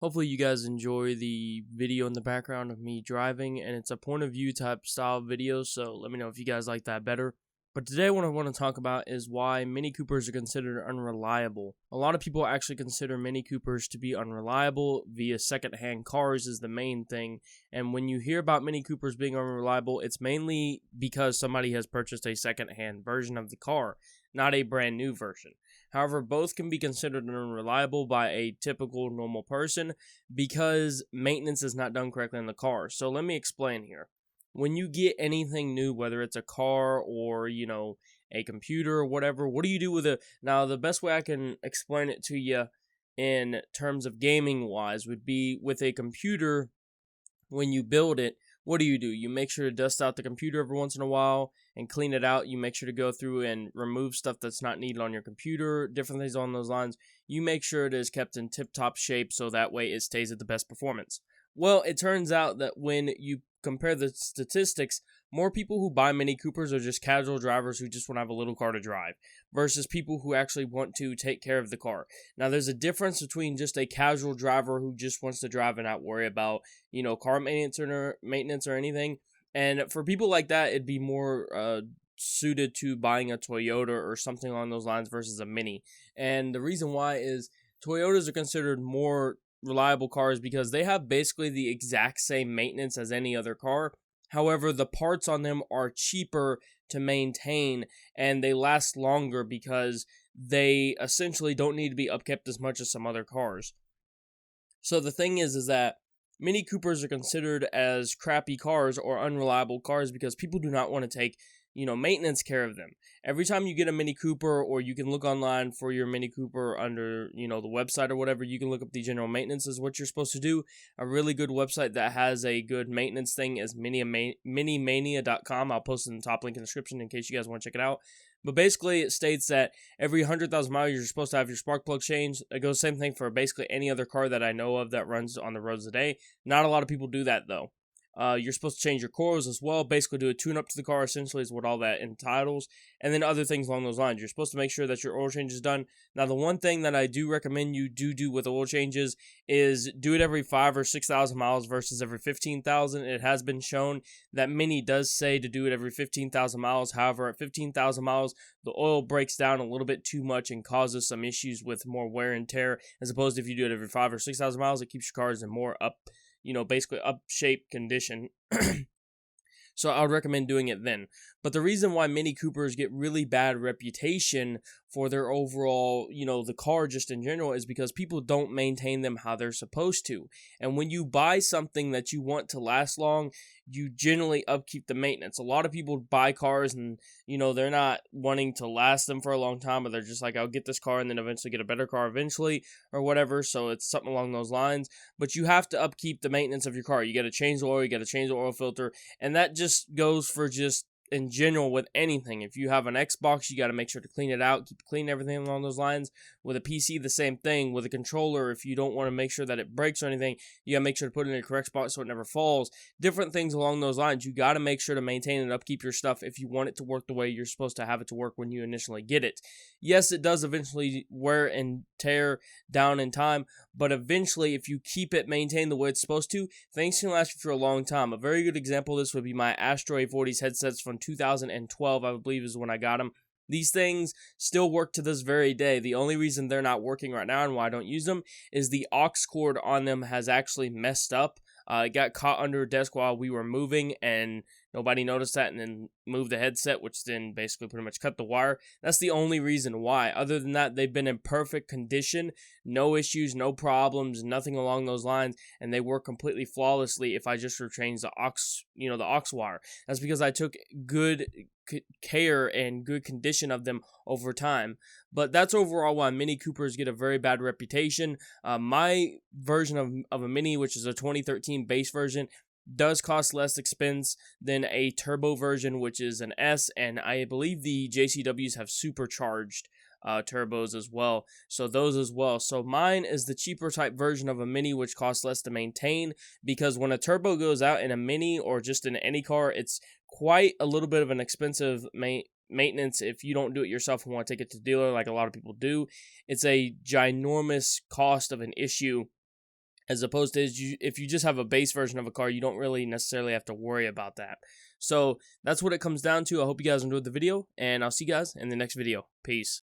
Hopefully you guys enjoy the video in the background of me driving, and it's a point of view type style video, so let me know if you guys like that better. But today what I want to talk about is why Mini Coopers are considered unreliable. A lot of people actually consider Mini Coopers to be unreliable via secondhand cars is the main thing. And when you hear about Mini Coopers being unreliable, it's mainly because somebody has purchased a secondhand version of the car, not a brand new version. However, both can be considered unreliable by a typical normal person because maintenance is not done correctly on the car. So let me explain here. When you get anything new, whether it's a car or, a computer or whatever, what do you do with it? Now, the best way I can explain it to you in terms of gaming wise would be with a computer. When you build it, what do? You make sure to dust out the computer every once in a while and clean it out. You make sure to go through and remove stuff that's not needed on your computer, different things on those lines. You make sure it is kept in tip-top shape so that way it stays at the best performance. Well, it turns out that when you compare the statistics, more people who buy Mini Coopers are just casual drivers who just want to have a little car to drive versus people who actually want to take care of the car. Now, there's a difference between just a casual driver who just wants to drive and not worry about, car maintenance or anything. And for people like that, it'd be more suited to buying a Toyota or something along those lines versus a Mini. And the reason why is Toyotas are considered more reliable cars because they have basically the exact same maintenance as any other car. However, the parts on them are cheaper to maintain and they last longer because they essentially don't need to be upkept as much as some other cars. So the thing is that Mini Coopers are considered as crappy cars or unreliable cars because people do not want to take maintenance care of them. Every time you get a Mini Cooper, or you can look online for your Mini Cooper under, the website or whatever, you can look up the general maintenance is what you're supposed to do. A really good website that has a good maintenance thing is minimania.com. I'll post it in the top link in the description in case you guys want to check it out. But basically, it states that every 100,000 miles, you're supposed to have your spark plug changed. It goes same thing for basically any other car that I know of that runs on the roads today. Not a lot of people do that, though. You're supposed to change your coils as well, basically do a tune-up to the car, essentially is what all that entitles, and then other things along those lines. You're supposed to make sure that your oil change is done. Now, the one thing that I do recommend you do with oil changes is do it every 5,000 or 6,000 miles versus every 15,000. It has been shown that Mini does say to do it every 15,000 miles. However, at 15,000 miles, the oil breaks down a little bit too much and causes some issues with more wear and tear, as opposed to if you do it every 5,000 or 6,000 miles, it keeps your cars in more basically up shape condition. So I would recommend doing it then. But the reason why Mini Coopers get really bad reputation for their overall, the car just in general, is because people don't maintain them how they're supposed to. And when you buy something that you want to last long, you generally upkeep the maintenance. A lot of people buy cars and, they're not wanting to last them for a long time, but they're just like, I'll get this car and then eventually get a better car eventually or whatever. So it's something along those lines. But you have to upkeep the maintenance of your car. You got to change the oil, you got to change the oil filter, and that just goes for just in general with anything. If you have an Xbox, you got to make sure to clean it out, keep clean everything along those lines. With a PC, the same thing. With a controller, if you don't want to make sure that it breaks or anything, you got to make sure to put it in the correct spot so it never falls. Different things along those lines. You got to make sure to maintain and upkeep your stuff if you want it to work the way you're supposed to have it to work when you initially get it. Yes, it does eventually wear and tear down in time, but eventually, if you keep it maintained the way it's supposed to, things can last you for a long time. A very good example of this would be my Astro A40s headsets from 2012, I believe is when I got them. These things still work to this very day. The only reason they're not working right now and why I don't use them is the aux cord on them has actually messed up. It got caught under a desk while we were moving, and nobody noticed that, and then moved the headset, which then basically pretty much cut the wire. That's the only reason why. Other than that, they've been in perfect condition, no issues, no problems, nothing along those lines, and they work completely flawlessly if I just change the aux wire. That's because I took good care and good condition of them over time. But that's overall why Mini Coopers get a very bad reputation. My version of a Mini, which is a 2013 base version, does cost less expense than a turbo version, which is an S, and I believe the JCWs have supercharged turbos as well, so those as well. So mine is the cheaper type version of a Mini, which costs less to maintain, because when a turbo goes out in a Mini or just in any car, it's quite a little bit of an expensive maintenance if you don't do it yourself and want to take it to dealer like a lot of people do. It's a ginormous cost of an issue. as opposed to if you just have a base version of a car, you don't really necessarily have to worry about that. So that's what it comes down to. I hope you guys enjoyed the video, and I'll see you guys in the next video. Peace.